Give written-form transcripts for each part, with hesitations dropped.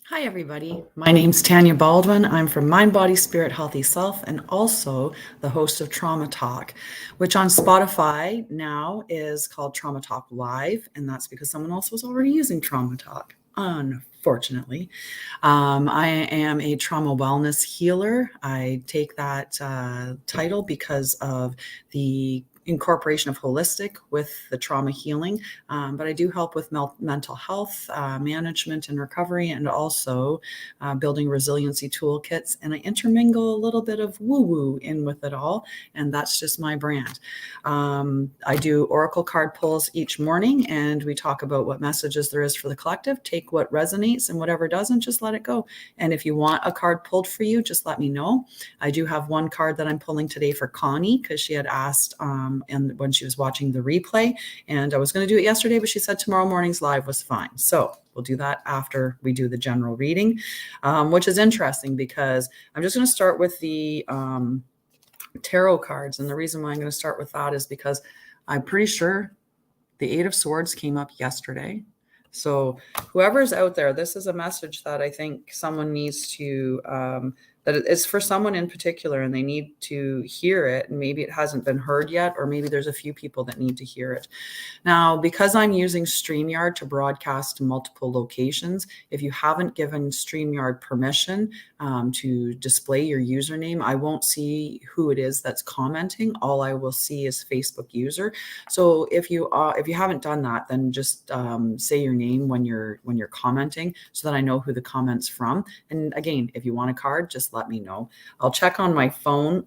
Hi, everybody. My name's Tanya Baldwin. I'm from Mind, Body, Spirit, Healthy Self, and also the host of Trauma Talk, which on Spotify now is called Trauma Talk Live. And that's because someone else was already using Trauma Talk, unfortunately. I am a trauma wellness healer. I take that title because of the incorporation of holistic with the trauma healing, but I do help with mental health management and recovery, and also building resiliency toolkits. And I intermingle a little bit of woo woo in with it all, and that's just my brand. I do oracle card pulls each morning, and we talk about what messages there is for the collective. Take what resonates, and whatever doesn't, just let it go. And if you want a card pulled for you, just let me know. I do have one card that I'm pulling today for Connie because she had asked, and when she was watching the replay, and I was going to do it yesterday, but she said tomorrow morning's live was fine. So we'll do that after we do the general reading, which is interesting because I'm just going to start with the tarot cards. And the reason why I'm going to start with that is because I'm pretty sure the Eight of Swords came up yesterday. So whoever's out there, this is a message that I think someone needs to, that it's for someone in particular, and they need to hear it. And maybe it hasn't been heard yet, or maybe there's a few people that need to hear it. Now, because I'm using StreamYard to broadcast to multiple locations, if you haven't given StreamYard permission to display your username, I won't see who it is that's commenting. All I will see is Facebook user. So if you haven't done that, then just say your name when you're commenting, so that I know who the comment's from. And again, if you want a card, just let me know. I'll check on my phone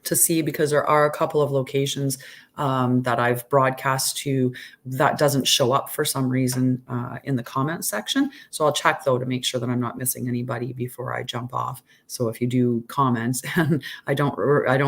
to see, because there are a couple of locations that I've broadcast to that doesn't show up for some reason in the comment section. So I'll check though to make sure that I'm not missing anybody before I jump off. So if you do comments and I don't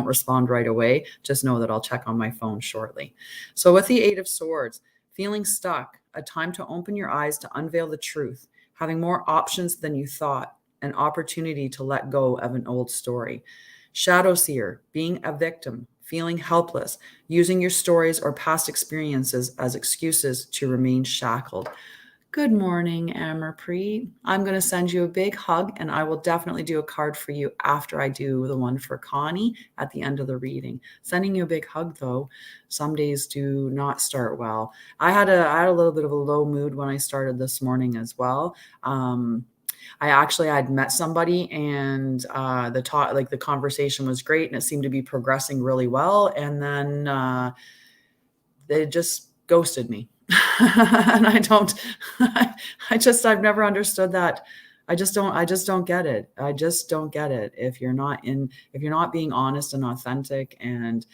respond right away, just know that I'll check on my phone shortly. So with the Eight of Swords, feeling stuck, a time to open your eyes to unveil the truth, having more options than you thought, an opportunity to let go of an old story. Shadow seer, being a victim, feeling helpless, using your stories or past experiences as excuses to remain shackled. Good morning, Amarpreet. I'm going to send you a big hug, and I will definitely do a card for you after I do the one for Connie at the end of the reading. Sending you a big hug, though, some days do not start well. I had a little bit of a low mood when I started this morning as well. I'd met somebody, and the conversation was great, and it seemed to be progressing really well. And then they just ghosted me. And I've never understood that. I just don't get it. I just don't get it. If you're not being honest and authentic, and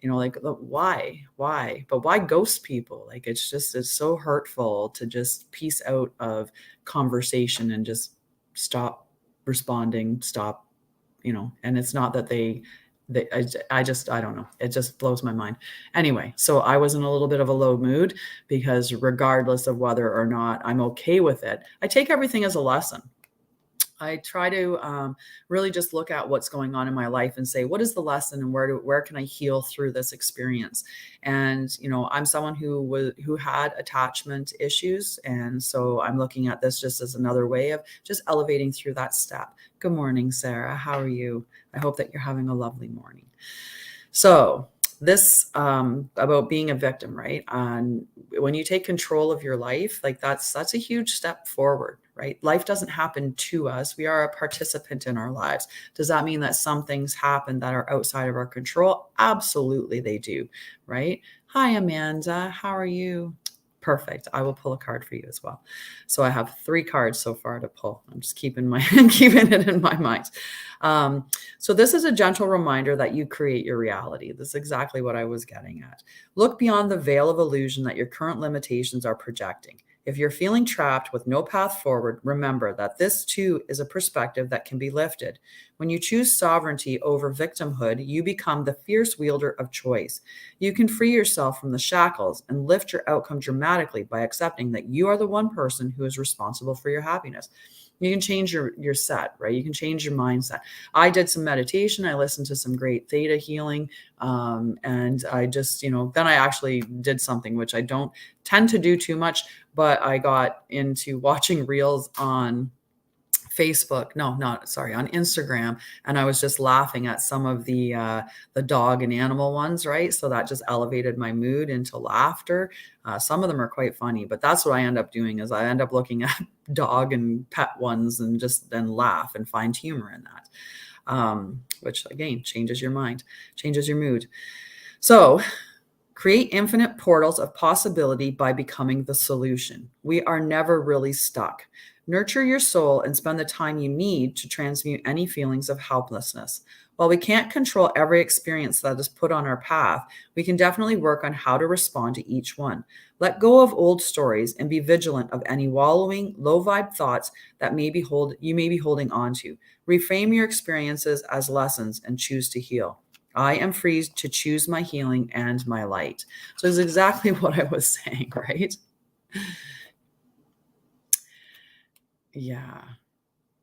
like, why, but why ghost people? Like, it's so hurtful to just piece out of conversation and just stop responding, stop, and it's not that I don't know. It just blows my mind. Anyway, so I was in a little bit of a low mood, because regardless of whether or not I'm okay with it, I take everything as a lesson. I try to really just look at what's going on in my life and say, what is the lesson, and where can I heal through this experience? And I'm someone who had attachment issues, and so I'm looking at this just as another way of just elevating through that step. Good morning, Sarah. How are you? I hope that you're having a lovely morning. So this about being a victim, right? When you take control of your life, like that's a huge step forward, right? Life doesn't happen to us. We are a participant in our lives. Does that mean that some things happen that are outside of our control? Absolutely, they do, right? Hi, Amanda. How are you? Perfect. I will pull a card for you as well. So I have 3 cards so far to pull. I'm just keeping it in my mind. So this is a gentle reminder that you create your reality. This is exactly what I was getting at. Look beyond the veil of illusion that your current limitations are projecting. If you're feeling trapped with no path forward, remember that this too is a perspective that can be lifted. When you choose sovereignty over victimhood, you become the fierce wielder of choice. You can free yourself from the shackles and lift your outcome dramatically by accepting that you are the one person who is responsible for your happiness. You can change your set, right? You can change your mindset. I did some meditation. I listened to some great theta healing And I just, then I actually did something which I don't tend to do too much, but I got into watching reels on Facebook, no, not sorry, on Instagram, and I was just laughing at some of the dog and animal ones, right? So that just elevated my mood into laughter. Some of them are quite funny, but that's what I end up doing is I end up looking at dog and pet ones and just then laugh and find humor in that. Which again changes your mind, changes your mood. So create infinite portals of possibility by becoming the solution. We are never really stuck. Nurture your soul and spend the time you need to transmute any feelings of helplessness. While we can't control every experience that is put on our path, we can definitely work on how to respond to each one. Let go of old stories and be vigilant of any wallowing, low vibe thoughts that you may be holding on to. Reframe your experiences as lessons and choose to heal. I am free to choose my healing and my light. So it's exactly what I was saying, right? Yeah.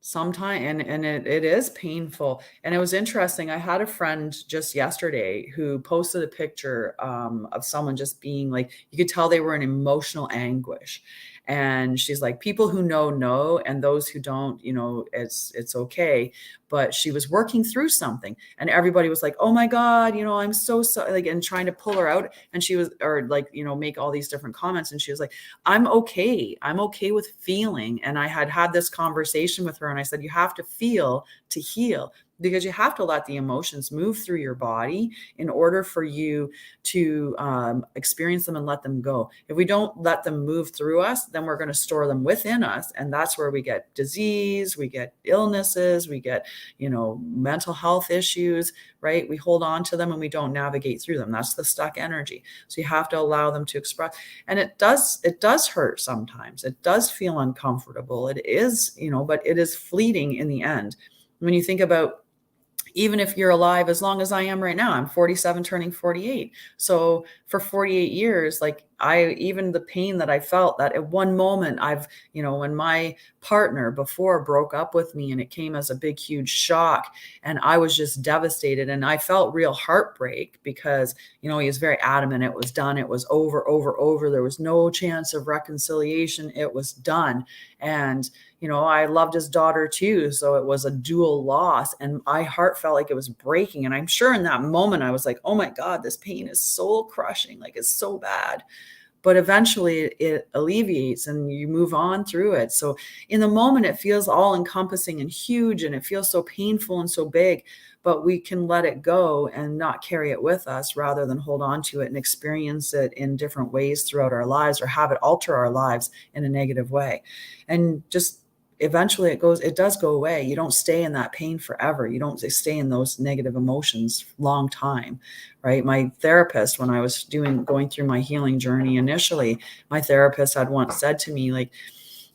Sometimes, and it is painful. And it was interesting. I had a friend just yesterday who posted a picture of someone just being like, you could tell they were in emotional anguish. And she's like, people who know, and those who don't, it's okay. But she was working through something, and everybody was like, "Oh my God, I'm so sorry," like, and trying to pull her out. And she was, or like, make all these different comments. And she was like, I'm okay. I'm okay with feeling. And I had this conversation with her, and I said, you have to feel to heal, because you have to let the emotions move through your body in order for you to experience them and let them go. If we don't let them move through us, then we're going to store them within us. And that's where we get disease, we get illnesses, we get, mental health issues, right? We hold on to them and we don't navigate through them. That's the stuck energy. So you have to allow them to express. And it does hurt sometimes. It does feel uncomfortable. It is, but it is fleeting in the end. When you think about, even if you're alive as long as I am right now, I'm 47 turning 48. So for 48 years, like even the pain that I felt, that at one moment when my partner before broke up with me, and it came as a big, huge shock, and I was just devastated, and I felt real heartbreak because, he was very adamant. It was done. It was over, over, over. There was no chance of reconciliation. It was done. And, I loved his daughter too. So it was a dual loss, and my heart felt like it was breaking. And I'm sure in that moment I was like, oh my God, this pain is soul crushing. Like, it's so bad. But eventually it alleviates and you move on through it. So in the moment, it feels all encompassing and huge, and it feels so painful and so big, but we can let it go and not carry it with us, rather than hold on to it and experience it in different ways throughout our lives, or have it alter our lives in a negative way. And just eventually it does go away. You don't stay in that pain forever. You don't stay in those negative emotions long time, right? My therapist, when I was going through my healing journey initially, my therapist had once said to me, like,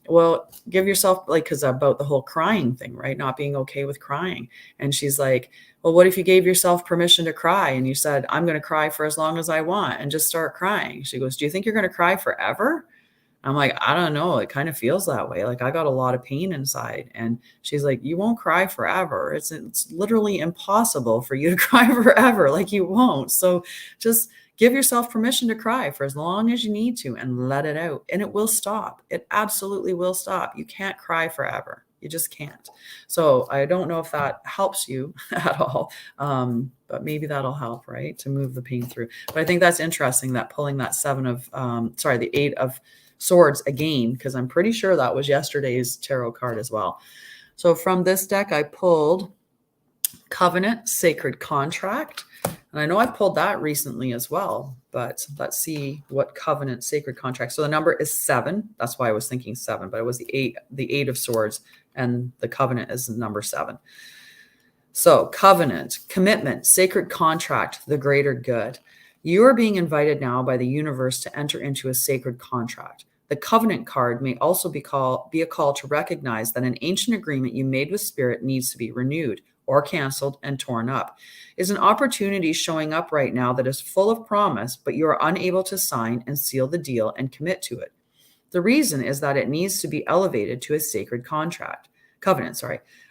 well, give yourself, like, because about the whole crying thing, right? Not being okay with crying. And she's like, well, what if you gave yourself permission to cry and you said, I'm going to cry for as long as I want, and just start crying? She goes, do you think you're going to cry forever? I'm like, I don't know. It kind of feels that way. Like, I got a lot of pain inside. And she's like, you won't cry forever. It's literally impossible for you to cry forever. Like, you won't. So just give yourself permission to cry for as long as you need to, and let it out. And it will stop. It absolutely will stop. You can't cry forever. You just can't. So I don't know if that helps you at all. But maybe that'll help, right? To move the pain through. But I think that's interesting, that pulling that the 8 of Swords again, because I'm pretty sure that was yesterday's tarot card as well. So from this deck, I pulled Covenant, Sacred Contract. And I know I pulled that recently as well, but let's see what Covenant, Sacred Contract. So the number is 7. That's why I was thinking 7, but it was the 8 of Swords, and the Covenant is number 7. So covenant, commitment, sacred contract, the greater good. You are being invited now by the universe to enter into a sacred contract. The covenant card may also be a call to recognize that an ancient agreement you made with spirit needs to be renewed or canceled and torn up. Is an opportunity showing up right now that is full of promise, but you are unable to sign and seal the deal and commit to it. The reason is that it needs to be elevated to a sacred covenant.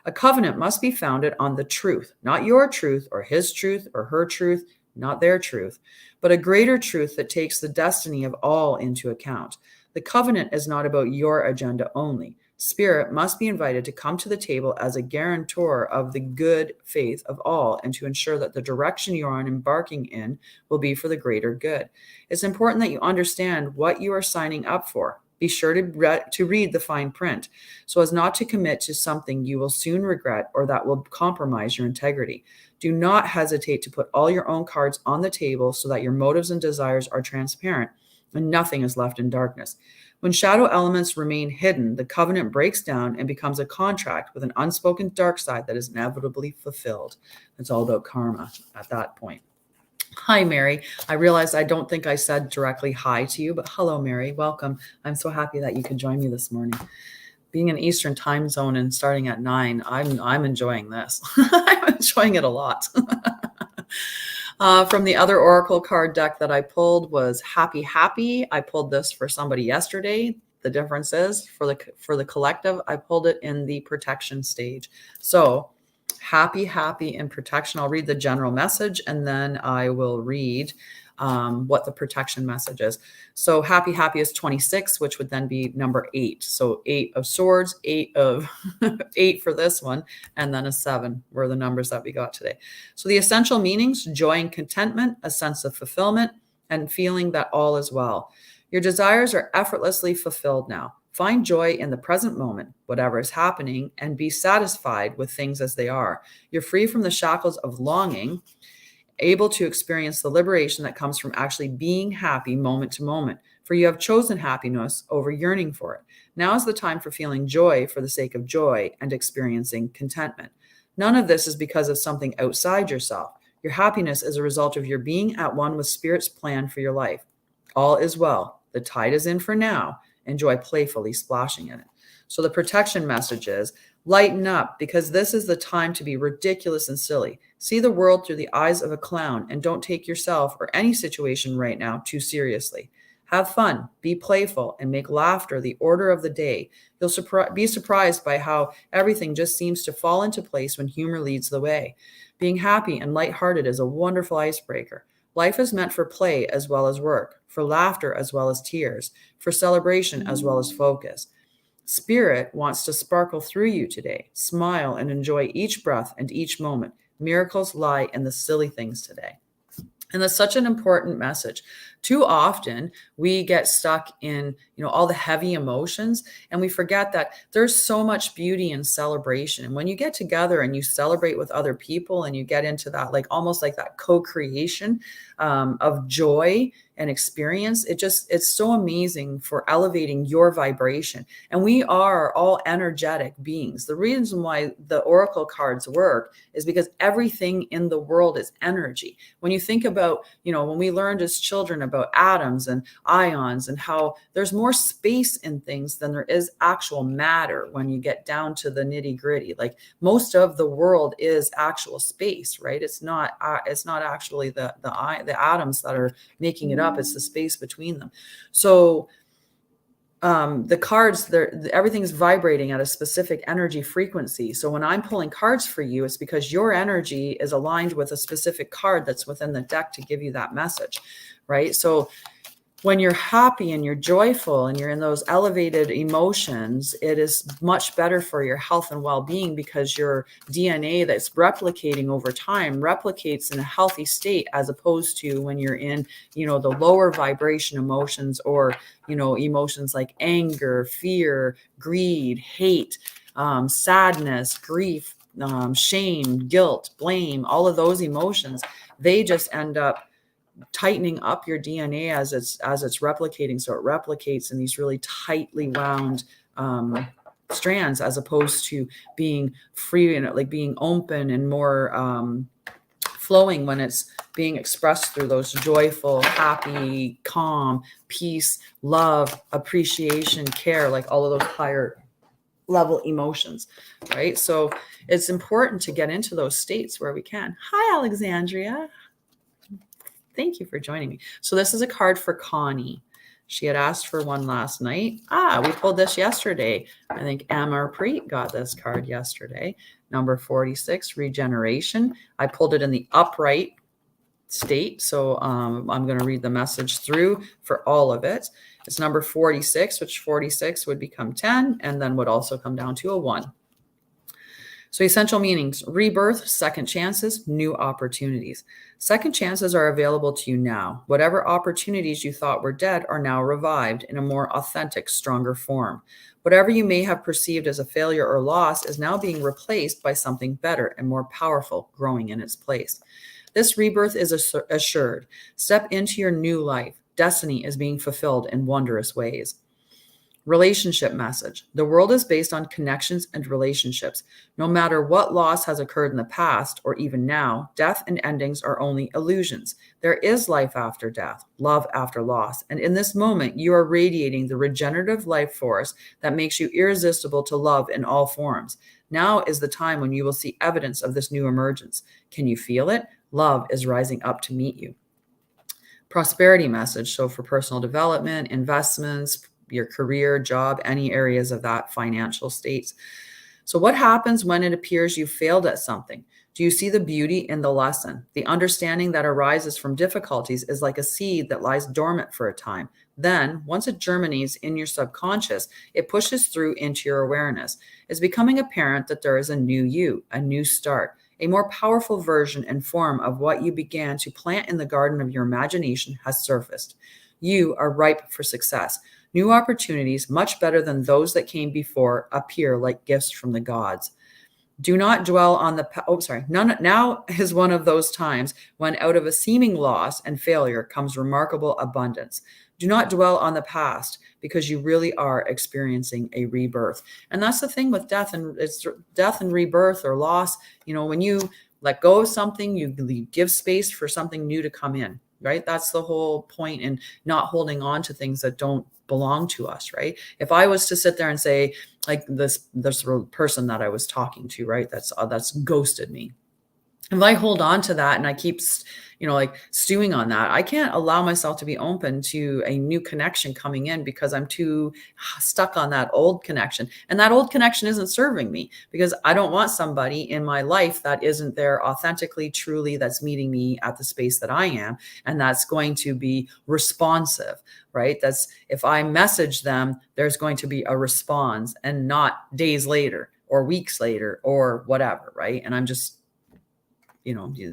A covenant must be founded on the truth, not your truth or his truth or her truth. not their truth, but a greater truth that takes the destiny of all into account. The covenant is not about your agenda only. Spirit must be invited to come to the table as a guarantor of the good faith of all and to ensure that the direction you are embarking in will be for the greater good. It's important that you understand what you are signing up for. Be sure to read the fine print so as not to commit to something you will soon regret or that will compromise your integrity. Do not hesitate to put all your own cards on the table so that your motives and desires are transparent and nothing is left in darkness. When shadow elements remain hidden, the covenant breaks down and becomes a contract with an unspoken dark side that is inevitably fulfilled. It's all about karma at that point. Hi, Mary. I realize I don't think I said directly hi to you, but hello, Mary. Welcome. I'm so happy that you could join me this morning. Being in Eastern time zone and starting at 9, I'm enjoying this. I'm enjoying it a lot. From the other oracle card deck that I pulled was Happy Happy. I pulled this for somebody yesterday. The difference is for the collective, I pulled it in the protection stage. So happy, happy, and protection. I'll read the general message and then I will read what the protection message is. So happy, happy is 26, which would then be number 8. So 8 of swords, 8 of 8 for this one, and then a 7 were the numbers that we got today. So the essential meanings: joy and contentment, a sense of fulfillment, and feeling that all is well. Your desires are effortlessly fulfilled now. Find joy in the present moment, whatever is happening, and be satisfied with things as they are. You're free from the shackles of longing, able to experience the liberation that comes from actually being happy moment to moment, for you have chosen happiness over yearning for it. Now is the time for feeling joy for the sake of joy and experiencing contentment. None of this is because of something outside yourself. Your happiness is a result of your being at one with Spirit's plan for your life. All is well. The tide is in for now. Enjoy playfully splashing in it. So the protection message is: lighten up, because this is the time to be ridiculous and silly. See the world through the eyes of a clown and don't take yourself or any situation right now too seriously. Have fun, be playful, and make laughter the order of the day. You'll be surprised by how everything just seems to fall into place when humor leads the way. Being happy and lighthearted is a wonderful icebreaker. Life is meant for play as well as work, for laughter as well as tears, for celebration as well as focus. Spirit wants to sparkle through you today. Smile and enjoy each breath and each moment. Miracles lie in the silly things today. And that's such an important message. Too often we get stuck in, all the heavy emotions, and we forget that there's so much beauty in celebration. And when you get together and you celebrate with other people and you get into that, almost like that co-creation of joy and experience, it's so amazing for elevating your vibration. And we are all energetic beings. The reason why the oracle cards work is because everything in the world is energy. When you think about, when we learned as children about atoms and ions and how there's more space in things than there is actual matter when you get down to the nitty gritty. Most of the world is actual space, right? It's not actually the atoms that are making it up. It's the space between them. So the cards, everything's vibrating at a specific energy frequency. So when I'm pulling cards for you, it's because your energy is aligned with a specific card that's within the deck to give you that message, right? So when you're happy and you're joyful and you're in those elevated emotions, it is much better for your health and well-being, because your DNA that's replicating over time replicates in a healthy state, as opposed to when you're in, the lower vibration emotions, or, emotions like anger, fear, greed, hate, sadness, grief, shame, guilt, blame. All of those emotions, they just end up tightening up your DNA as it's replicating. So it replicates in these really tightly wound strands, as opposed to being free and being open and more flowing when it's being expressed through those joyful, happy, calm, peace, love, appreciation, care, all of those higher level emotions, right? So it's important to get into those states where we can. Hi, Alexandria. Thank you for joining me. So this is a card for Connie. She had asked for one last night. We pulled this yesterday. I think Amar Preet got this card yesterday. Number 46, regeneration. I pulled it in the upright state. So I'm going to read the message through for all of it. It's number 46, which 46 would become 10 and then would also come down to a 1. So essential meanings: rebirth, second chances, new opportunities. Second chances are available to you now. Whatever opportunities you thought were dead are now revived in a more authentic, stronger form. Whatever you may have perceived as a failure or loss is now being replaced by something better and more powerful, growing in its place. This rebirth is assured. Step into your new life. Destiny is being fulfilled in wondrous ways. Relationship message: the world is based on connections and relationships. No matter what loss has occurred in the past or even now, death and endings are only illusions. There is life after death, love after loss. And in this moment, you are radiating the regenerative life force that makes you irresistible to love in all forms. Now is the time when you will see evidence of this new emergence. Can you feel it? Love is rising up to meet you. Prosperity message: so for personal development, investments, your career, job, any areas of that financial states. So what happens when it appears you failed at something? Do you see the beauty in the lesson? The understanding that arises from difficulties is like a seed that lies dormant for a time. Then, once it germinates in your subconscious, it pushes through into your awareness. It's becoming apparent that there is a new you, a new start, a more powerful version and form of what you began to plant in the garden of your imagination has surfaced. You are ripe for success. New opportunities, much better than those that came before, appear like gifts from the gods. Do not dwell on the now is one of those times when out of a seeming loss and failure comes remarkable abundance. Do not dwell on the past, because you really are experiencing a rebirth. And that's the thing with death, and it's death and rebirth or loss. When you let go of something, you give space for something new to come in, right? That's the whole point in not holding on to things that don't belong to us, right? If I was to sit there and say, like this person that I was talking to, right, that's ghosted me. If I hold on to that and I keep, stewing on that, I can't allow myself to be open to a new connection coming in because I'm too stuck on that old connection. And that old connection isn't serving me, because I don't want somebody in my life that isn't there authentically, truly, that's meeting me at the space that I am. And that's going to be responsive, right? That's, if I message them, there's going to be a response, and not days later or weeks later or whatever, right? And I'm just,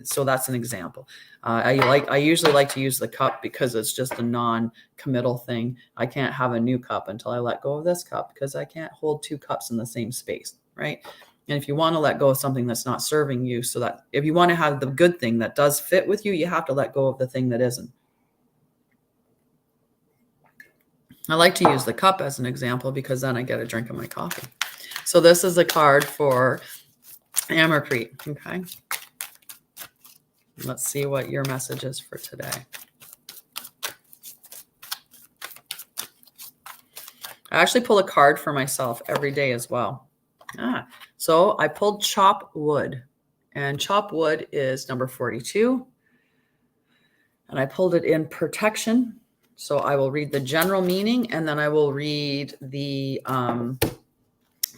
so that's an example. I usually like to use the cup because it's just a non-committal thing. I can't have a new cup until I let go of this cup, because I can't hold two cups in the same space, right? And if you want to let go of something that's not serving you, so that if you want to have the good thing that does fit with you, you have to let go of the thing that isn't. I like to use the cup as an example because then I get a drink of my coffee. So this is a card for Ambercrete, okay? Let's see what your message is for today. I actually pull a card for myself every day as well. So I pulled Chop Wood, and Chop Wood is number 42. And I pulled it in protection. So I will read the general meaning, and then I will read the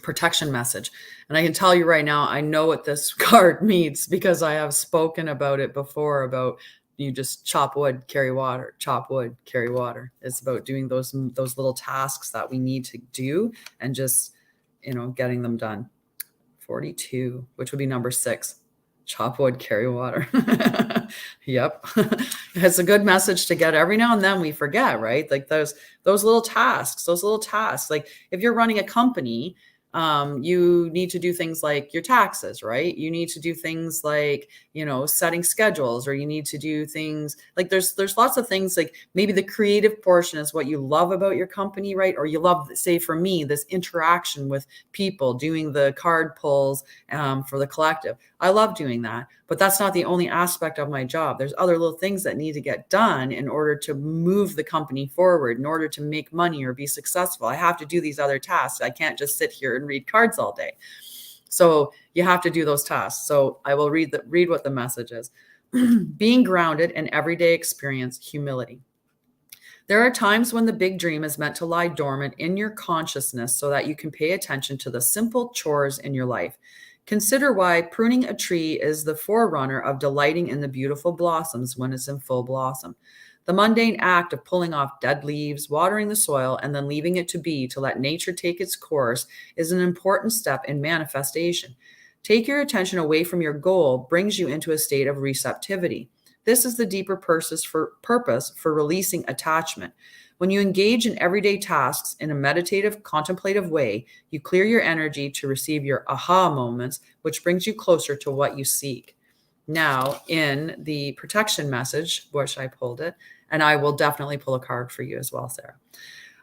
protection message. And I can tell you right now, I know what this card means because I have spoken about it before, about you just chop wood, carry water, chop wood, carry water. It's about doing those little tasks that we need to do and just, getting them done. 42, which would be number 6. Chop wood, carry water. Yep. It's a good message to get. Every now and then we forget, right? Like those little tasks, like if you're running a company, you need to do things like your taxes, right? You need to do things like, setting schedules, or you need to do things like there's lots of things, like maybe the creative portion is what you love about your company, right? Or you love, say for me, this interaction with people, doing the card pulls for the collective. I love doing that, but that's not the only aspect of my job. There's other little things that need to get done in order to move the company forward, in order to make money or be successful. I have to do these other tasks. I can't just sit here and read cards all day. So you have to do those tasks. So I will read what the message is. Being grounded in everyday experience, humility. There are times when the big dream is meant to lie dormant in your consciousness so that you can pay attention to the simple chores in your life. Consider why pruning a tree is the forerunner of delighting in the beautiful blossoms when it's in full blossom. The mundane act of pulling off dead leaves, watering the soil, and then leaving it to be to let nature take its course is an important step in manifestation. Take your attention away from your goal brings you into a state of receptivity. This is the deeper purpose for releasing attachment. When you engage in everyday tasks in a meditative, contemplative way, you clear your energy to receive your aha moments, which brings you closer to what you seek. Now, in the protection message, which I pulled it, and I will definitely pull a card for you as well, Sarah.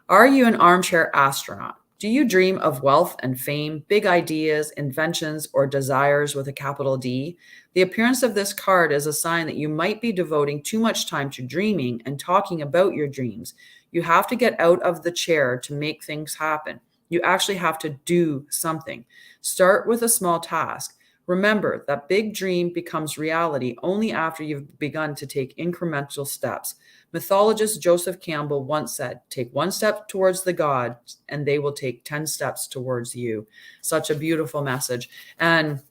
Are you an armchair astronaut? Do you dream of wealth and fame, big ideas, inventions, or desires with a capital D? The appearance of this card is a sign that you might be devoting too much time to dreaming and talking about your dreams. You have to get out of the chair to make things happen. You actually have to do something. Start with a small task. Remember that big dream becomes reality only after you've begun to take incremental steps. Mythologist Joseph Campbell once said, "Take one step towards the gods, and they will take 10 steps towards you." Such a beautiful message. And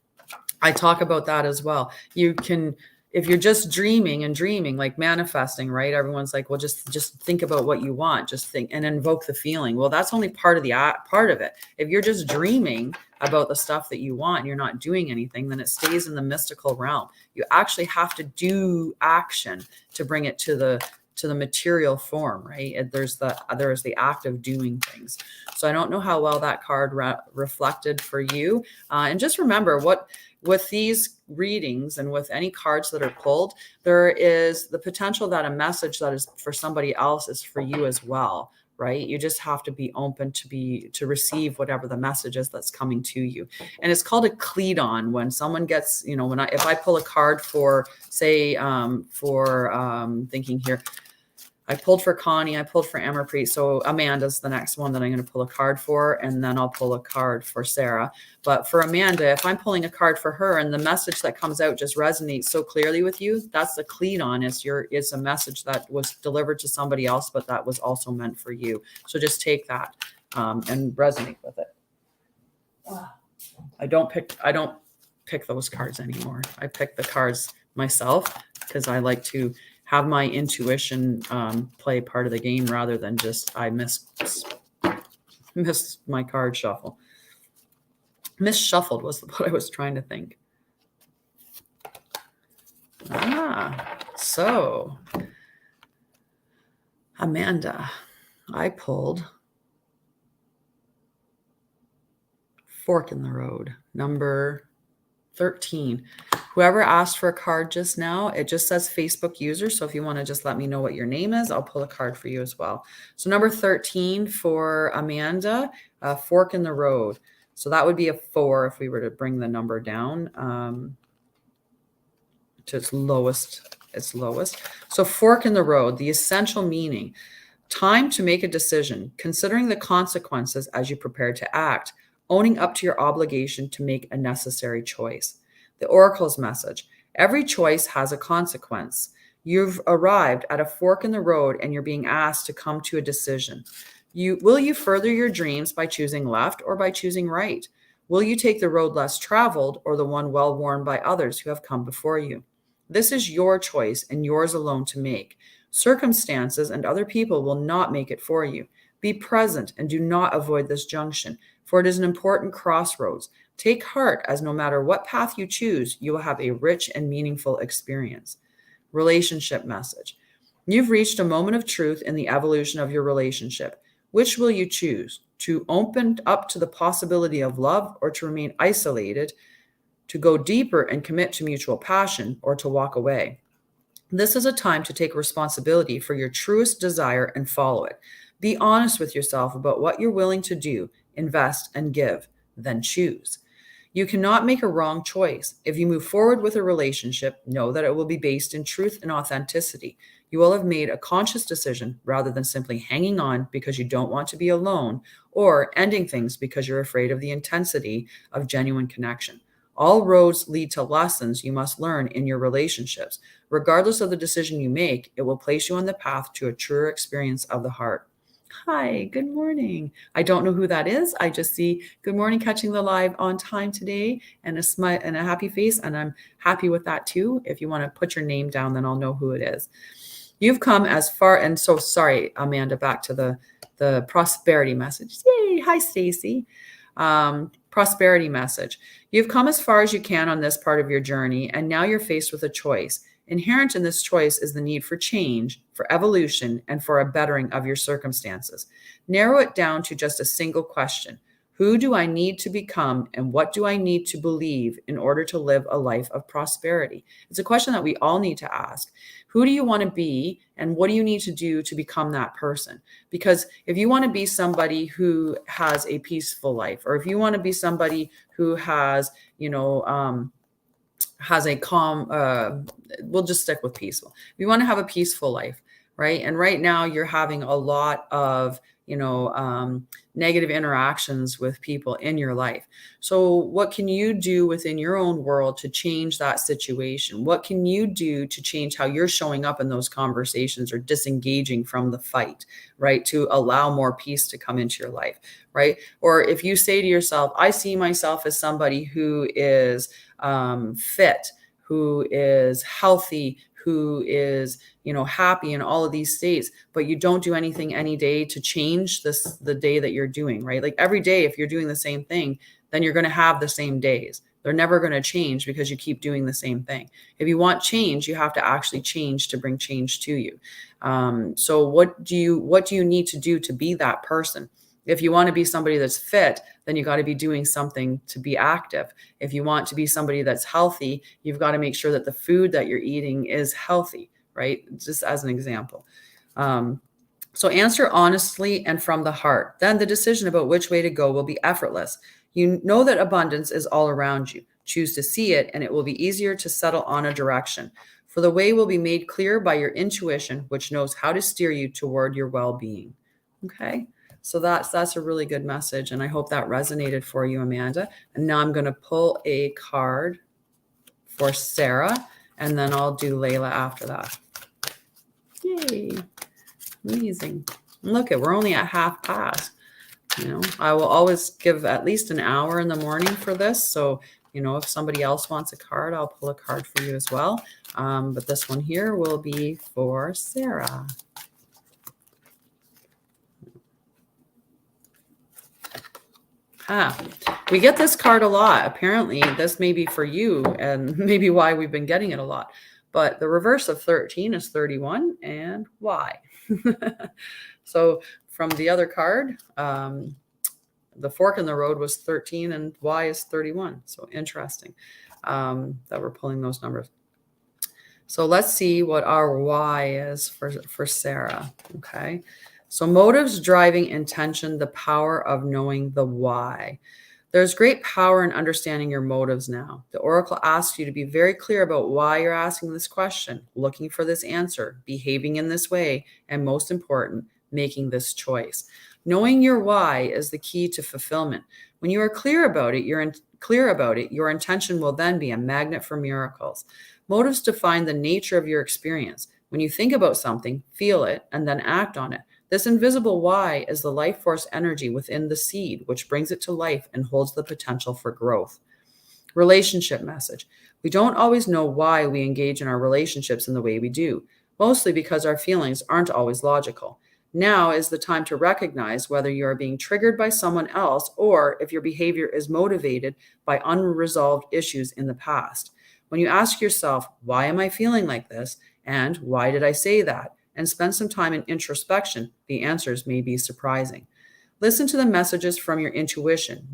I talk about that as well. You can, if you're just dreaming and dreaming, like manifesting, right? Everyone's like, well, just think about what you want, just think and invoke the feeling. Well, that's only part of it. If you're just dreaming about the stuff that you want, and you're not doing anything, then it stays in the mystical realm. You actually have to do action to bring it to the material form, right? There is the act of doing things. So I don't know how well that card reflected for you. And just remember with these readings and with any cards that are pulled, there is the potential that a message that is for somebody else is for you as well, right? You just have to be open to receive whatever the message is that's coming to you. And it's called a cleat-on. When someone gets, if I pull a card for, say, thinking here, I pulled for Connie, I pulled for Amarpreet. So Amanda's the next one that I'm going to pull a card for, and then I'll pull a card for Sarah. But for Amanda, if I'm pulling a card for her and the message that comes out just resonates so clearly with you, that's the cleat-on. It's a message that was delivered to somebody else, but that was also meant for you. So just take that and resonate with it. I don't pick those cards anymore. I pick the cards myself because I like to have my intuition play part of the game rather than just I missed my card shuffle. Misshuffled was what I was trying to think. So Amanda, I pulled Fork in the Road, number 13. Whoever asked for a card just now, it just says Facebook user. So if you want to just let me know what your name is, I'll pull a card for you as well. So number 13 for Amanda, Fork in the Road. So that would be a 4 if we were to bring the number down to its lowest. So Fork in the Road, the essential meaning: time to make a decision, considering the consequences as you prepare to act, owning up to your obligation to make a necessary choice. The Oracle's message: every choice has a consequence. You've arrived at a fork in the road and you're being asked to come to a decision. Will you further your dreams by choosing left or by choosing right? Will you take the road less traveled or the one well worn by others who have come before you? This is your choice and yours alone to make. Circumstances and other people will not make it for you. Be present and do not avoid this junction, for it is an important crossroads. Take heart, as no matter what path you choose, you will have a rich and meaningful experience. Relationship message: you've reached a moment of truth in the evolution of your relationship. Which will you choose? To open up to the possibility of love, or to remain isolated, to go deeper and commit to mutual passion, or to walk away? This is a time to take responsibility for your truest desire and follow it. Be honest with yourself about what you're willing to do, invest, and give, then choose. You cannot make a wrong choice. If you move forward with a relationship, know that it will be based in truth and authenticity. You will have made a conscious decision rather than simply hanging on because you don't want to be alone, or ending things because you're afraid of the intensity of genuine connection. All roads lead to lessons you must learn in your relationships. Regardless of the decision you make, it will place you on the path to a truer experience of the heart. Hi, good morning. I don't know who that is. I just see good morning, catching the live on time today, and a smile and a happy face, and I'm happy with that too. If you want to put your name down, then I'll know who it is. You've come as far, and so sorry, Amanda, back to the prosperity message. Yay. Hi, Stacy. Prosperity message. You've come as far as you can on this part of your journey, and now you're faced with a choice. Inherent in this choice is the need for change, for evolution, and for a bettering of your circumstances. Narrow it down to just a single question. Who do I need to become, and what do I need to believe in order to live a life of prosperity? It's a question that we all need to ask. Who do you want to be, and what do you need to do to become that person? Because if you want to be somebody who has a peaceful life, or if you want to be somebody who has, has a calm, we'll just stick with peaceful. We want to have a peaceful life, right? And right now you're having a lot of, negative interactions with people in your life. So what can you do within your own world to change that situation? What can you do to change how you're showing up in those conversations or disengaging from the fight, right? To allow more peace to come into your life, right? Or if you say to yourself, I see myself as somebody who is fit, who is healthy, who is happy in all of these states, but you don't do anything any day to change the day that you're doing, right? Like every day, if you're doing the same thing, then you're going to have the same days. They're never going to change because you keep doing the same thing. If you want change, you have to actually change to bring change to you. So what do you need to do to be that person? If you want to be somebody that's fit, then you got to be doing something to be active. If you want to be somebody that's healthy, you've got to make sure that the food that you're eating is healthy, right? Just as an example. So answer honestly and from the heart. Then the decision about which way to go will be effortless. You know that abundance is all around you. Choose to see it, and it will be easier to settle on a direction. For the way will be made clear by your intuition, which knows how to steer you toward your well-being. Okay. So that's a really good message, and I hope that resonated for you, Amanda. And now I'm going to pull a card for Sarah, and then I'll do Layla after that. Yay. Amazing. Look, we're only at half past. I will always give at least an hour in the morning for this. So, if somebody else wants a card, I'll pull a card for you as well. But this one here will be for Sarah. We get this card a lot. Apparently, this may be for you and maybe why we've been getting it a lot. But the reverse of 13 is 31, and why? So from the other card, the fork in the road was 13 and why is 31. So interesting that we're pulling those numbers. So let's see what our why is for Sarah. Okay. So motives, driving, intention, the power of knowing the why. There's great power in understanding your motives now. The oracle asks you to be very clear about why you're asking this question, looking for this answer, behaving in this way, and most important, making this choice. Knowing your why is the key to fulfillment. When you are clear about it, your intention will then be a magnet for miracles. Motives define the nature of your experience. When you think about something, feel it, and then act on it. This invisible why is the life force energy within the seed, which brings it to life and holds the potential for growth. Relationship message. We don't always know why we engage in our relationships in the way we do, mostly because our feelings aren't always logical. Now is the time to recognize whether you are being triggered by someone else or if your behavior is motivated by unresolved issues in the past. When you ask yourself, why am I feeling like this? And why did I say that? And spend some time in introspection, the answers may be surprising. Listen to the messages from your intuition,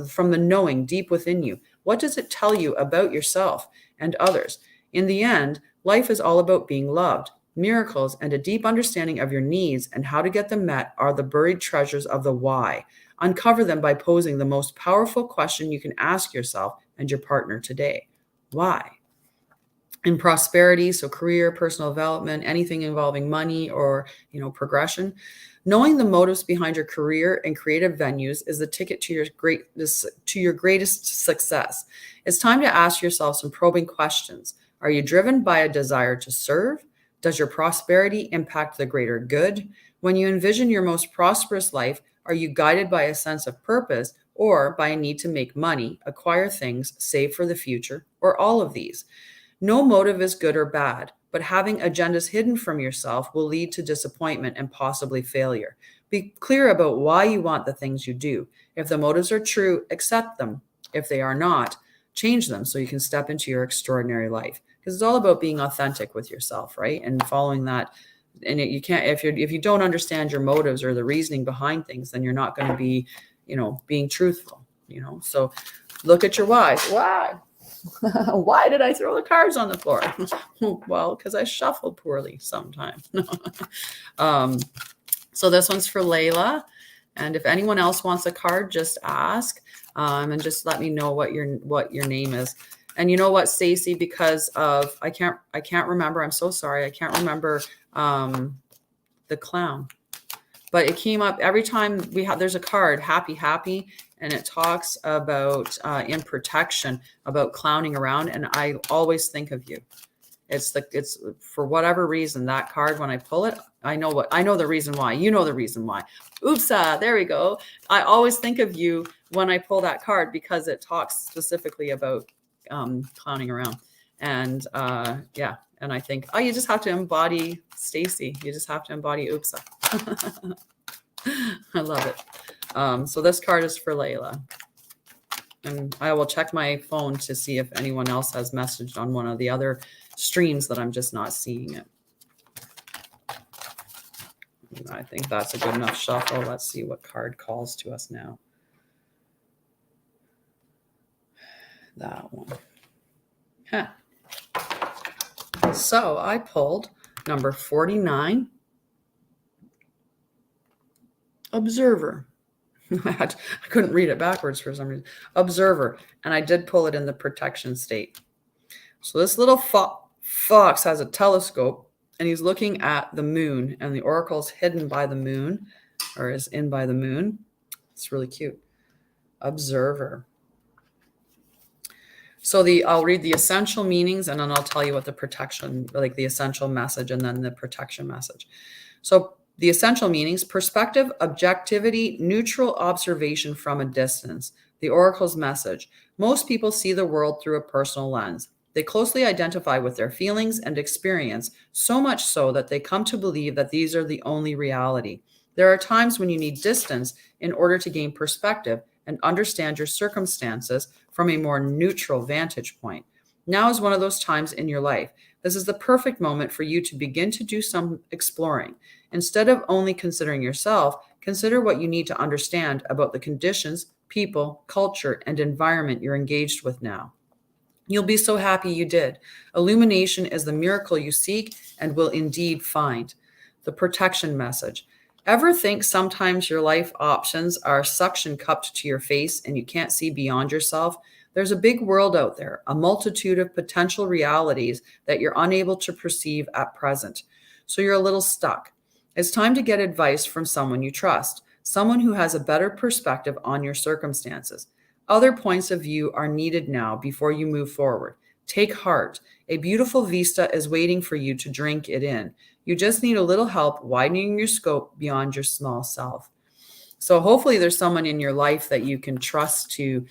from the knowing deep within you. What does it tell you about yourself and others? In the end, life is all about being loved. Miracles and a deep understanding of your needs and how to get them met are the buried treasures of the why. Uncover them by posing the most powerful question you can ask yourself and your partner today. Why? In prosperity, so career, personal development, anything involving money or progression, knowing the motives behind your career and creative venues is the ticket to your greatest success. It's time to ask yourself some probing questions. Are you driven by a desire to serve? Does your prosperity impact the greater good? When you envision your most prosperous life, are you guided by a sense of purpose or by a need to make money, acquire things, save for the future, or all of these? No motive is good or bad, but having agendas hidden from yourself will lead to disappointment and possibly failure. Be clear about why you want the things you do. If the motives are true, accept them. If they are not, change them so you can step into your extraordinary life. Because it's all about being authentic with yourself, right? And following that. And you can't, if you don't understand your motives or the reasoning behind things, then you're not going to be, being truthful. So look at your why. Why? Why did I throw the cards on the floor? Well, because I shuffled poorly sometimes. So this one's for Layla. And if anyone else wants a card, just ask, and just let me know what your name is. And you know what, Stacey, because of I can't remember. I'm so sorry. I can't remember the clown. But it came up every time there's a card, happy, and it talks about in protection, about clowning around. And I always think of you. It's for whatever reason, that card, when I pull it, I know the reason why. You know the reason why. Oops, there we go. I always think of you when I pull that card because it talks specifically about clowning around. And yeah. And I think, you just have to embody Stacey. You just have to embody Oopsa. I love it. So this card is for Layla. And I will check my phone to see if anyone else has messaged on one of the other streams that I'm just not seeing it. I think that's a good enough shuffle. Let's see what card calls to us now. That one. Huh. So I pulled number 49, Observer. I couldn't read it backwards for some reason. Observer. And I did pull it in the protection state. So this little fox has a telescope and he's looking at the moon, and the oracle's hidden by the moon, or is in by the moon. It's really cute. Observer. So I'll read the essential meanings and then I'll tell you what the protection, like the essential message and then the protection message. So the essential meanings: perspective, objectivity, neutral observation from a distance. The oracle's message: most people see the world through a personal lens. They closely identify with their feelings and experience, so much so that they come to believe that these are the only reality. There are times when you need distance in order to gain perspective and understand your circumstances from a more neutral vantage point. Now is one of those times in your life. This is the perfect moment for you to begin to do some exploring. Instead of only considering yourself, consider what you need to understand about the conditions, people, culture, and environment you're engaged with now. You'll be so happy you did. Illumination is the miracle you seek and will indeed find. The protection message: ever think sometimes your life options are suction cupped to your face and you can't see beyond yourself? There's a big world out there, a multitude of potential realities that you're unable to perceive at present. So you're a little stuck. It's time to get advice from someone you trust, someone who has a better perspective on your circumstances. Other points of view are needed now before you move forward. Take heart. A beautiful vista is waiting for you to drink it in. You just need a little help widening your scope beyond your small self. So hopefully there's someone in your life that you can trust to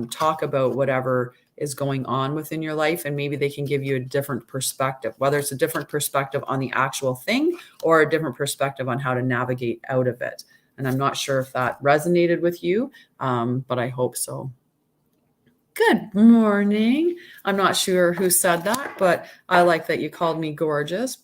talk about whatever is going on within your life, and maybe they can give you a different perspective, whether it's a different perspective on the actual thing or a different perspective on how to navigate out of it. And I'm not sure if that resonated with you, but I hope so. Good morning. I'm not sure who said that, but I like that you called me gorgeous.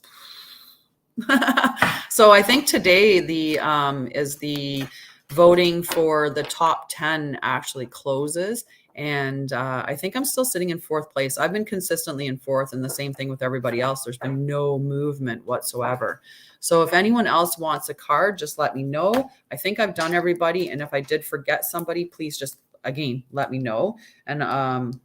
So I think today is the voting for the top 10 actually closes. And I think I'm still sitting in fourth place. I've been consistently in fourth, and the same thing with everybody else. There's been no movement whatsoever. So if anyone else wants a card, just let me know. I think I've done everybody. And if I did forget somebody, please just, again, let me know. And I'm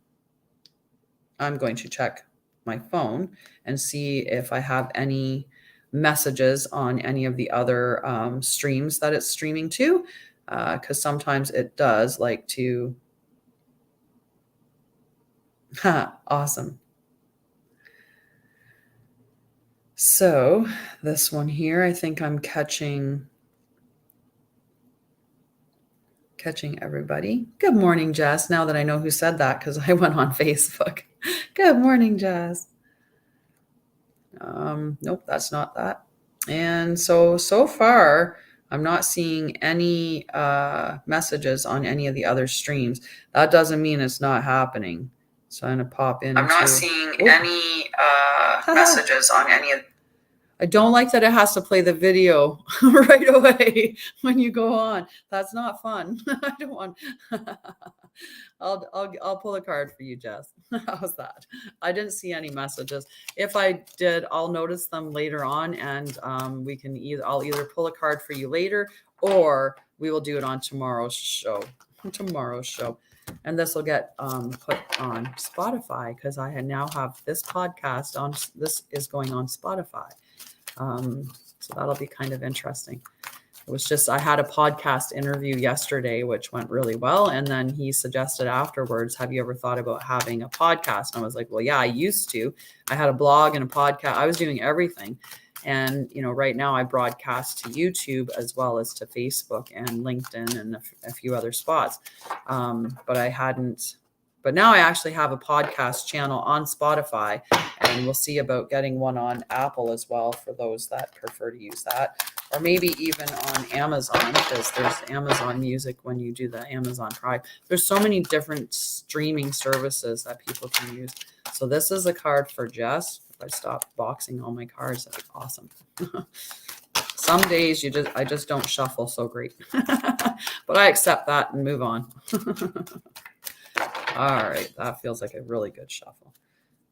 going to check my phone and see if I have any messages on any of the other streams that it's streaming to, because sometimes it does like to. Awesome. So this one here, I think I'm catching everybody. Good morning, Jess. Now that I know who said that, because I went on Facebook. Good morning, Jess. Nope, that's not that. And so far, I'm not seeing any messages on any of the other streams. That doesn't mean it's not happening. So I'm going to pop in. I'm not seeing any messages on any of. I don't like that it has to play the video right away when you go on. That's not fun. I don't want. I'll pull a card for you, Jess. How's that? I didn't see any messages. If I did, I'll notice them later on, and we can I'll either pull a card for you later, or we will do it on tomorrow's show. And this will get put on Spotify, because I now have this podcast on. This is going on Spotify. So that'll be kind of interesting. It was just, I had a podcast interview yesterday, which went really well. And then he suggested afterwards, have you ever thought about having a podcast? And I was like, well, yeah, I used to. I had a blog and a podcast. I was doing everything. And, right now I broadcast to YouTube as well as to Facebook and LinkedIn and a few other spots. But I hadn't. But now I actually have a podcast channel on Spotify, and we'll see about getting one on Apple as well for those that prefer to use that, or maybe even on Amazon, because there's Amazon Music when you do the Amazon Prime. There's so many different streaming services that people can use. So this is a card for Jess. If I stop boxing all my cards, that'd be awesome. Some days I just don't shuffle so great, but I accept that and move on. All right, that feels like a really good shuffle.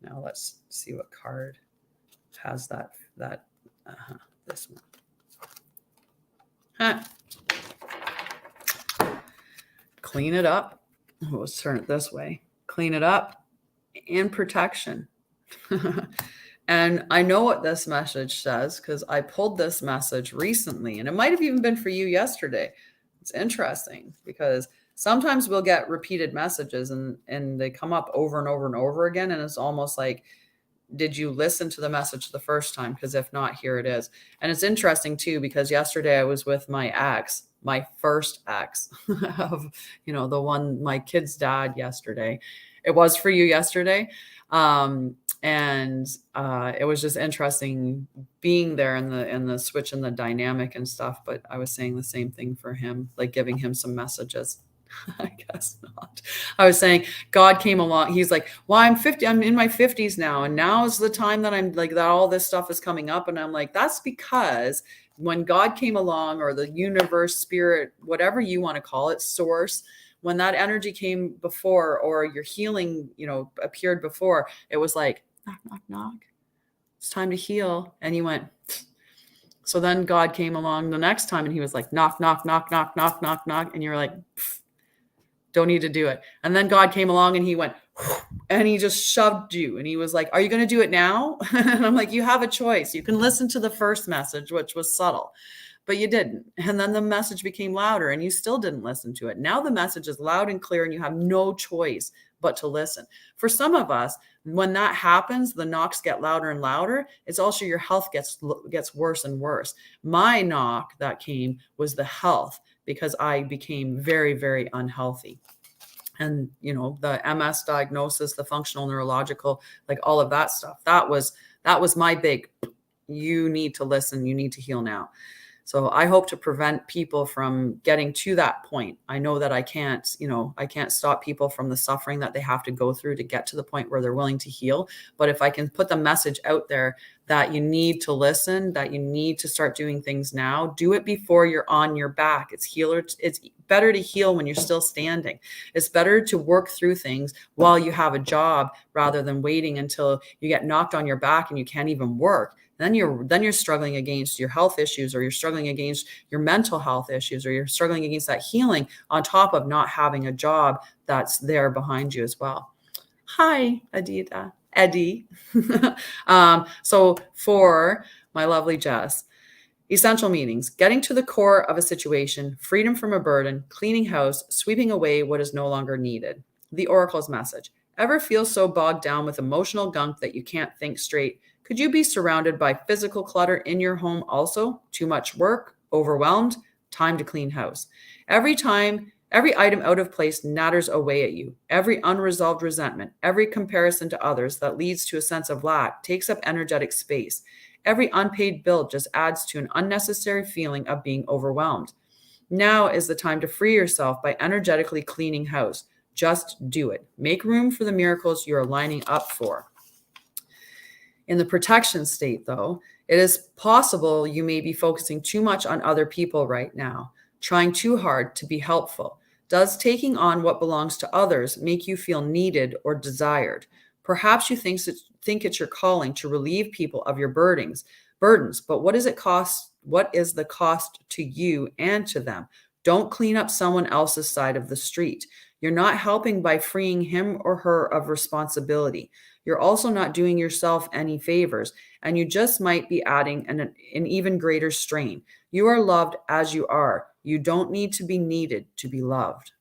Now let's see what card has that. This one. Clean it up. Let's turn it this way. Clean it up and protection. And I know what this message says because I pulled this message recently, and it might have even been for you yesterday. It's interesting because sometimes we'll get repeated messages and they come up over and over and over again. And it's almost like, did you listen to the message the first time? Because if not, here it is. And it's interesting too, because yesterday I was with my ex, my first ex of, the one, my kid's dad yesterday. It was for you yesterday. And it was just interesting being there in the switch and the dynamic and stuff. But I was saying the same thing for him, like giving him some messages. I guess not. I was saying God came along. He's like, well, I'm 50. I'm in my 50s now. And now is the time that I'm like, that all this stuff is coming up. And I'm like, that's because when God came along, or the universe, spirit, whatever you want to call it, source, when that energy came before, or your healing, appeared before, it was like, knock, knock, knock. It's time to heal. And you went. So then God came along the next time and he was like, knock, knock, knock, knock, knock, knock, knock. And you're like, don't need to do it. And then God came along and he went, and he just shoved you. And he was like, are you going to do it now? And I'm like, you have a choice. You can listen to the first message, which was subtle, but you didn't. And then the message became louder and you still didn't listen to it. Now the message is loud and clear and you have no choice but to listen. For some of us, when that happens, the knocks get louder and louder. It's also your health gets worse and worse. My knock that came was the health, because I became very, very unhealthy. And, the MS diagnosis, the functional neurological, like all of that stuff, that was my big, you need to listen, you need to heal now. So I hope to prevent people from getting to that point. I know that I can't stop people from the suffering that they have to go through to get to the point where they're willing to heal. But if I can put the message out there that you need to listen, that you need to start doing things now, do it before you're on your back. It's better to heal when you're still standing. It's better to work through things while you have a job rather than waiting until you get knocked on your back and you can't even work. Then you're struggling against your health issues, or you're struggling against your mental health issues, or you're struggling against that healing on top of not having a job that's there behind you as well. Hi, Eddie. So for my lovely Jess, essential meanings: getting to the core of a situation, freedom from a burden, cleaning house, sweeping away what is no longer needed. The Oracle's message: ever feel so bogged down with emotional gunk that you can't think straight? Could you be surrounded by physical clutter in your home also? Too much work, overwhelmed, time to clean house. Every item out of place natters away at you. Every unresolved resentment, every comparison to others that leads to a sense of lack takes up energetic space. Every unpaid bill just adds to an unnecessary feeling of being overwhelmed. Now is the time to free yourself by energetically cleaning house. Just do it. Make room for the miracles you are lining up for. In the protection state, though, it is possible you may be focusing too much on other people right now, trying too hard to be helpful. Does taking on what belongs to others make you feel needed or desired? Perhaps you think it's your calling to relieve people of your burdens, but what does it cost? What is the cost to you and to them? Don't clean up someone else's side of the street. You're not helping by freeing him or her of responsibility. You're also not doing yourself any favors, and you just might be adding an even greater strain. You are loved as you are. You don't need to be needed to be loved.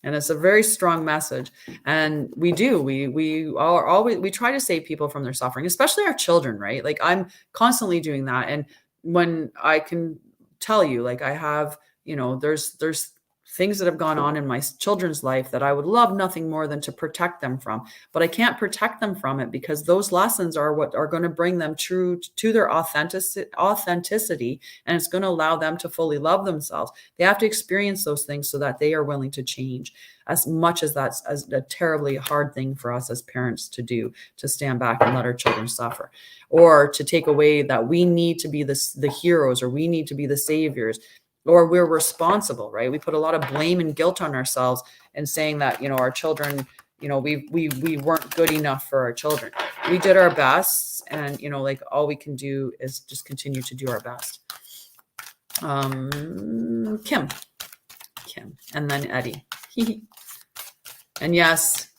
And it's a very strong message. And we try to save people from their suffering, especially our children, right? Like I'm constantly doing that. And when I can tell you, like I have, there's things that have gone on in my children's life that I would love nothing more than to protect them from, but I can't protect them from it because those lessons are what are going to bring them true to their authenticity, and it's going to allow them to fully love themselves. They have to experience those things so that they are willing to change, as much as that's a terribly hard thing for us as parents to do, to stand back and let our children suffer, or to take away that we need to be the heroes, or we need to be the saviors, or we're responsible, right? We put a lot of blame and guilt on ourselves and saying that, our children, we weren't good enough for our children. We did our best, and, like all we can do is just continue to do our best. Kim, and then Eddie. And yes,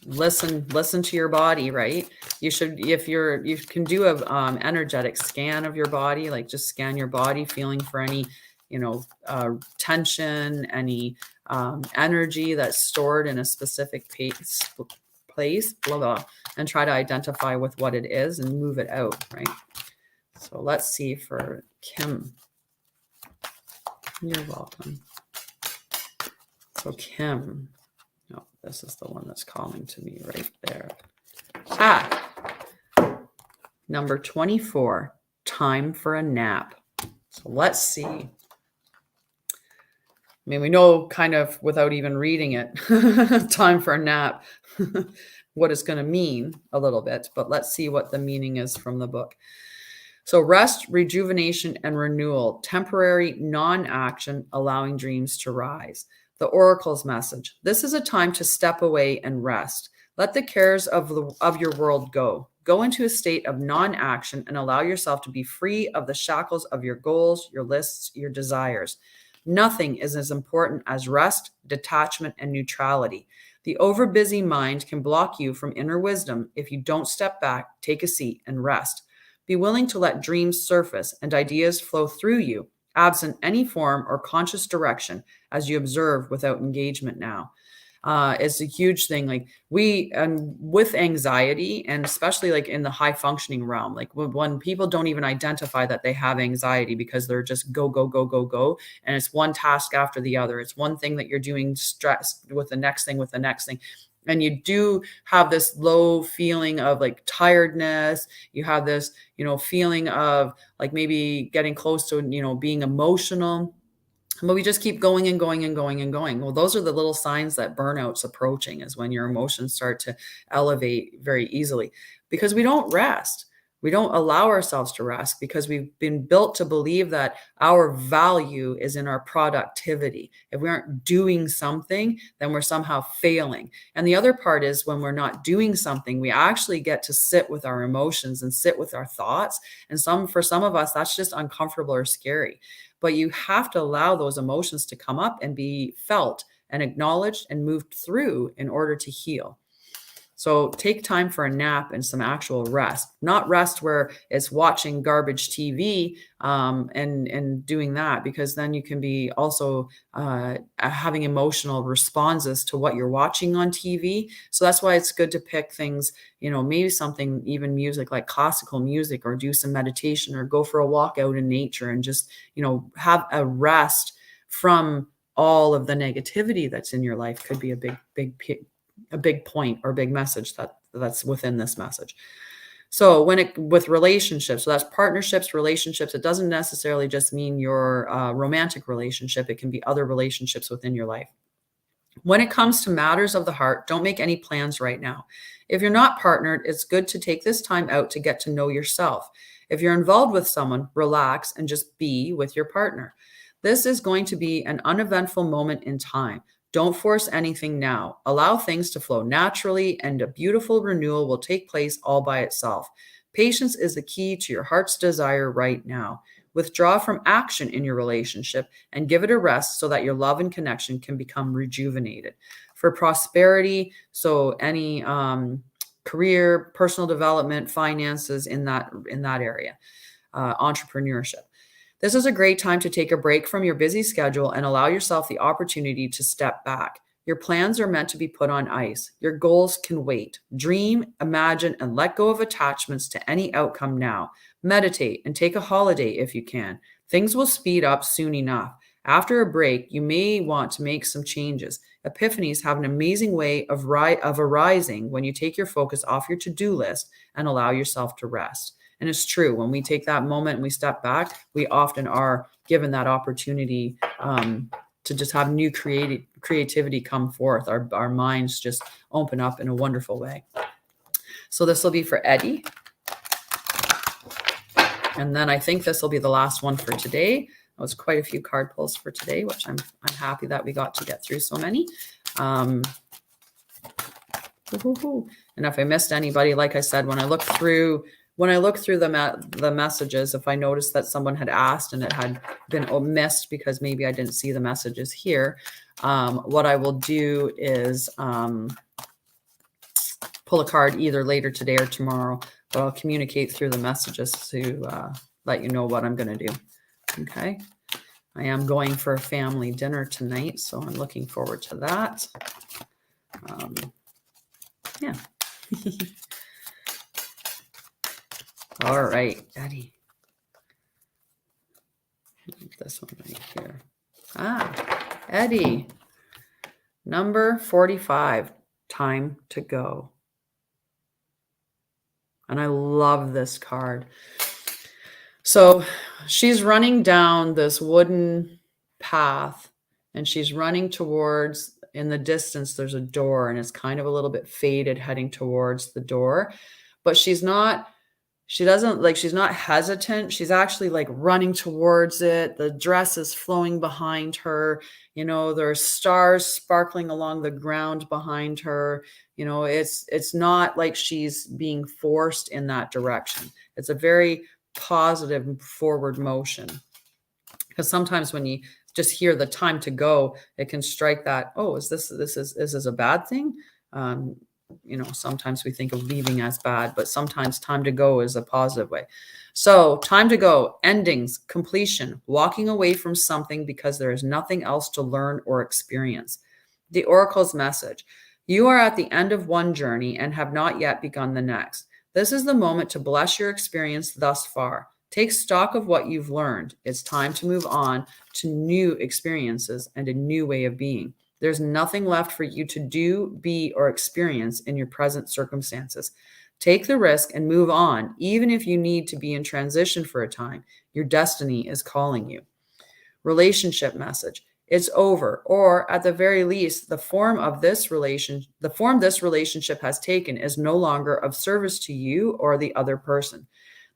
listen to your body, right? You should, you can do a energetic scan of your body, like just scan your body, feeling for any tension, any energy that's stored in a specific place, blah, blah, and try to identify with what it is and move it out, right? So let's see for Kim. You're welcome. So Kim, no, this is the one that's calling to me right there. Number 24, time for a nap. So let's see. I mean, we know kind of without even reading it, time for a nap, what it's going to mean a little bit, but let's see what the meaning is from the book. So rest, rejuvenation, and renewal, temporary non-action, allowing dreams to rise. The Oracle's message. This is a time to step away and rest. Let the cares of your world go. Go into a state of non-action and allow yourself to be free of the shackles of your goals, your lists, your desires. Nothing is as important as rest, detachment, and neutrality. The overbusy mind can block you from inner wisdom if you don't step back, take a seat, and rest. Be willing to let dreams surface and ideas flow through you, absent any form or conscious direction, as you observe without engagement now. It's a huge thing. Like with anxiety, and especially like in the high functioning realm, like when people don't even identify that they have anxiety because they're just go. And it's one task after the other. It's one thing that you're doing stressed with the next thing. And you do have this low feeling of like tiredness. You have this, feeling of like maybe getting close to, being emotional. But we just keep going and going and going and going. Well, those are the little signs that burnout's approaching, is when your emotions start to elevate very easily, because we don't rest. We don't allow ourselves to rest because we've been built to believe that our value is in our productivity. If we aren't doing something, then we're somehow failing. And the other part is, when we're not doing something, we actually get to sit with our emotions and sit with our thoughts. And for some of us, that's just uncomfortable or scary. But you have to allow those emotions to come up and be felt and acknowledged and moved through in order to heal. So take time for a nap and some actual rest, not rest where it's watching garbage TV and doing that, because then you can be also having emotional responses to what you're watching on TV. So that's why it's good to pick things, maybe something, even music like classical music, or do some meditation, or go for a walk out in nature and just, have a rest from all of the negativity that's in your life. Could be a big point or big message that's within this message. So with relationships, so that's partnerships, relationships, it doesn't necessarily just mean your romantic relationship. It can be other relationships within your life. When it comes to matters of the heart, don't make any plans right now. If you're not partnered, it's good to take this time out to get to know yourself. If you're involved with someone, relax and just be with your partner. This is going to be an uneventful moment in time. Don't force anything now. Allow things to flow naturally, and a beautiful renewal will take place all by itself. Patience is the key to your heart's desire right now. Withdraw from action in your relationship and give it a rest so that your love and connection can become rejuvenated. For prosperity, so any career, personal development, finances in that area, entrepreneurship. This is a great time to take a break from your busy schedule and allow yourself the opportunity to step back. Your plans are meant to be put on ice. Your goals can wait. Dream, imagine, and let go of attachments to any outcome now. Meditate and take a holiday if you can. Things will speed up soon enough. After a break, you may want to make some changes. Epiphanies have an amazing way of arising when you take your focus off your to-do list and allow yourself to rest. And it's true, when we take that moment and we step back, we often are given that opportunity to just have new creativity come forth. Our minds just open up in a wonderful way. So this will be for Eddie. And then I think this will be the last one for today. That was quite a few card pulls for today, which I'm happy that we got to get through so many. And if I missed anybody, like I said, when I look through the messages, if I noticed that someone had asked and it had been missed because maybe I didn't see the messages here, what I will do is pull a card either later today or tomorrow, but I'll communicate through the messages to let you know what I'm going to do. Okay. I am going for a family dinner tonight, so I'm looking forward to that. Yeah. All right, Eddie. This one right here. Eddie. Number 45, time to go. And I love this card. So she's running down this wooden path, and she's running towards, in the distance, there's a door, and it's kind of a little bit faded heading towards the door, but she's not hesitant. She's actually like running towards it. The dress is flowing behind her. There are stars sparkling along the ground behind her. It's not like she's being forced in that direction. It's a very positive forward motion. Because sometimes when you just hear the time to go, it can strike that, oh, is this a bad thing? Sometimes we think of leaving as bad, but sometimes time to go is a positive way. So time to go, endings, completion, walking away from something because there is nothing else to learn or experience. The Oracle's message: you are at the end of one journey and have not yet begun the next. This is the moment to bless your experience thus far. Take stock of what you've learned. It's time to move on to new experiences and a new way of being. There's nothing left for you to do, be, or experience in your present circumstances. Take the risk and move on, even if you need to be in transition for a time. Your destiny is calling you. Relationship message: it's over, or at the very least, the form this relationship has taken is no longer of service to you or the other person.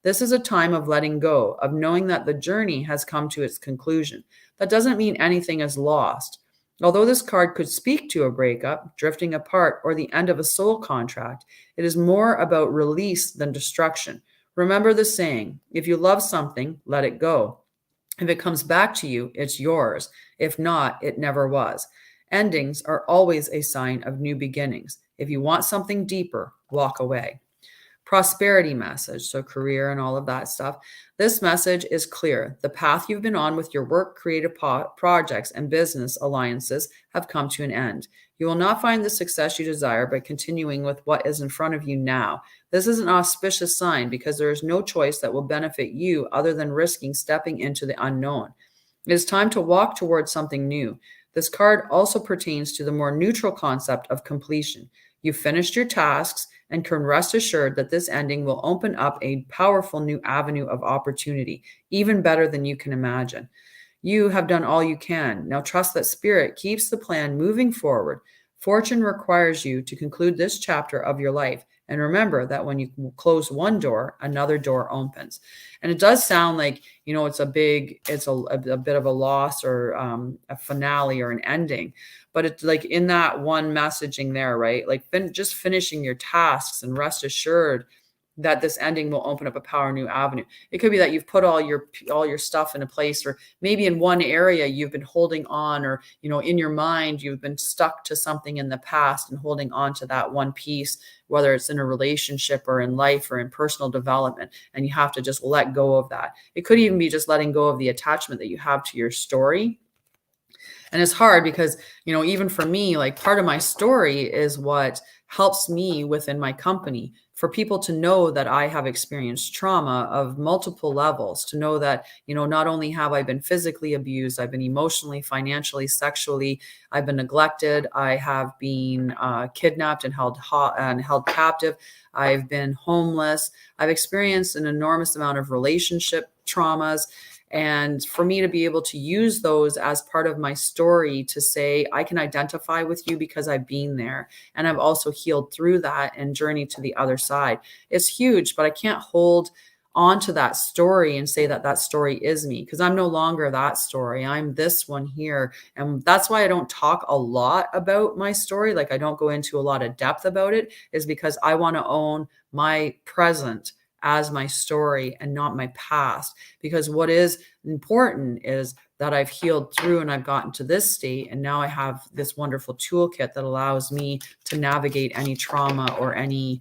This is a time of letting go, of knowing that the journey has come to its conclusion. That doesn't mean anything is lost. Although this card could speak to a breakup, drifting apart, or the end of a soul contract, it is more about release than destruction. Remember the saying: if you love something, let it go. If it comes back to you, it's yours. If not, it never was. Endings are always a sign of new beginnings. If you want something deeper, walk away. Prosperity message, so career and all of that stuff. This message is clear. The path you've been on with your work, creative projects, and business alliances have come to an end. You will not find the success you desire by continuing with what is in front of you now. This is an auspicious sign because there is no choice that will benefit you other than risking stepping into the unknown. It is time to walk towards something new. This card also pertains to the more neutral concept of completion. You've finished your tasks and can rest assured that this ending will open up a powerful new avenue of opportunity, even better than you can imagine. You have done all you can. Now trust that Spirit keeps the plan moving forward. Fortune requires you to conclude this chapter of your life. And remember that when you close one door, another door opens. And it does sound like, it's a bit of a loss or a finale or an ending. But it's like in that one messaging there, right? Like just finishing your tasks and rest assured that this ending will open up a power new avenue. It could be that you've put all your stuff in a place, or maybe in one area you've been holding on, or in your mind you've been stuck to something in the past and holding on to that one piece, whether it's in a relationship or in life or in personal development, and you have to just let go of that. It could even be just letting go of the attachment that you have to your story. And it's hard because, even for me, like part of my story is what helps me within my company, for people to know that I have experienced trauma of multiple levels, to know that, not only have I been physically abused, I've been emotionally, financially, sexually, I've been neglected, I have been kidnapped and held captive, I've been homeless, I've experienced an enormous amount of relationship traumas. And for me to be able to use those as part of my story to say, I can identify with you because I've been there. And I've also healed through that and journeyed to the other side. It's huge, but I can't hold on to that story and say that that story is me, because I'm no longer that story. I'm this one here. And that's why I don't talk a lot about my story. Like I don't go into a lot of depth about it, is because I want to own my present as my story and not my past. Because what is important is that I've healed through and I've gotten to this state. And now I have this wonderful toolkit that allows me to navigate any trauma or any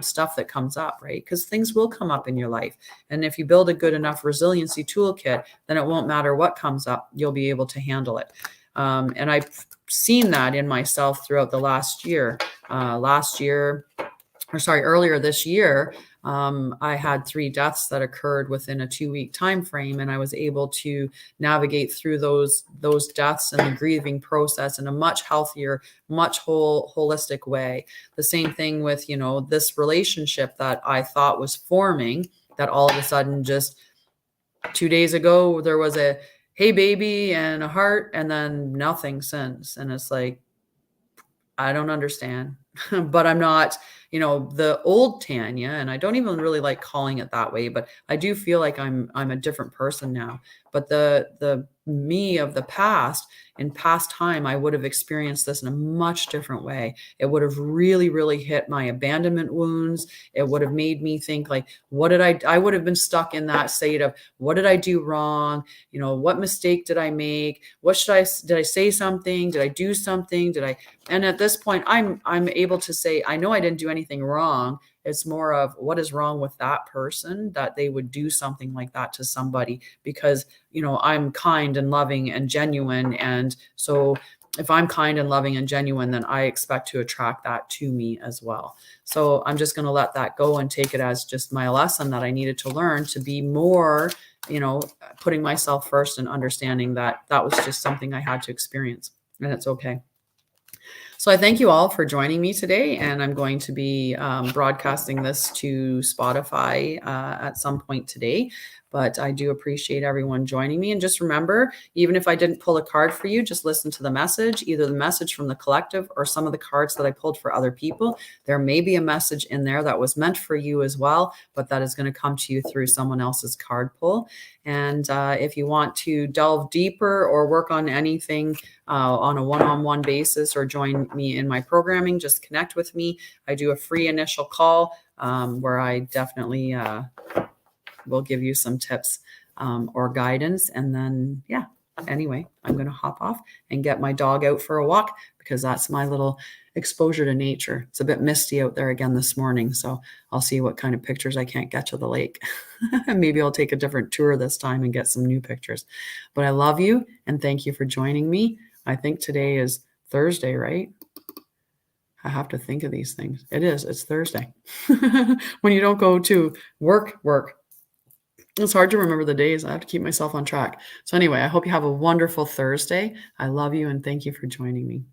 stuff that comes up, right? Because things will come up in your life. And if you build a good enough resiliency toolkit, then it won't matter what comes up, you'll be able to handle it. And I've seen that in myself throughout the last year. Earlier this year, I had 3 deaths that occurred within a 2-week time frame, and I was able to navigate through those deaths and the grieving process in a much healthier, much holistic way. The same thing with this relationship that I thought was forming, that all of a sudden, just 2 days ago, there was a hey baby and a heart, and then nothing since. And it's like, I don't understand. But I'm not, the old Tanya, and I don't even really like calling it that way, but I do feel like I'm a different person now. But the me of the past, in past time, I would have experienced this in a much different way. It would have really, really hit my abandonment wounds. It would have made me think like, I would have been stuck in that state of, what did I do wrong? What mistake did I make? Did I say something? Did I do something? And at this point, I'm able to say, I know I didn't do anything wrong. It's more of, what is wrong with that person that they would do something like that to somebody? Because, I'm kind and loving and genuine. And so if I'm kind and loving and genuine, then I expect to attract that to me as well. So I'm just going to let that go and take it as just my lesson that I needed to learn to be more, putting myself first and understanding that that was just something I had to experience, and it's okay. So I thank you all for joining me today, and I'm going to be broadcasting this to Spotify at some point today. But I do appreciate everyone joining me. And just remember, even if I didn't pull a card for you, just listen to the message, either the message from the collective or some of the cards that I pulled for other people. There may be a message in there that was meant for you as well, but that is going to come to you through someone else's card pull. And if you want to delve deeper or work on anything on a one-on-one basis, or join me in my programming, just connect with me. I do a free initial call where I definitely will give you some tips or guidance. And then, Anyway, I'm going to hop off and get my dog out for a walk because that's my little exposure to nature. It's a bit misty out there again this morning, so I'll see what kind of pictures I can't get to the lake. Maybe I'll take a different tour this time and get some new pictures. But I love you and thank you for joining me. I think today is Thursday, right? I have to think of these things. It is. It's Thursday. When you don't go to work. It's hard to remember the days. I have to keep myself on track. So anyway, I hope you have a wonderful Thursday. I love you and thank you for joining me.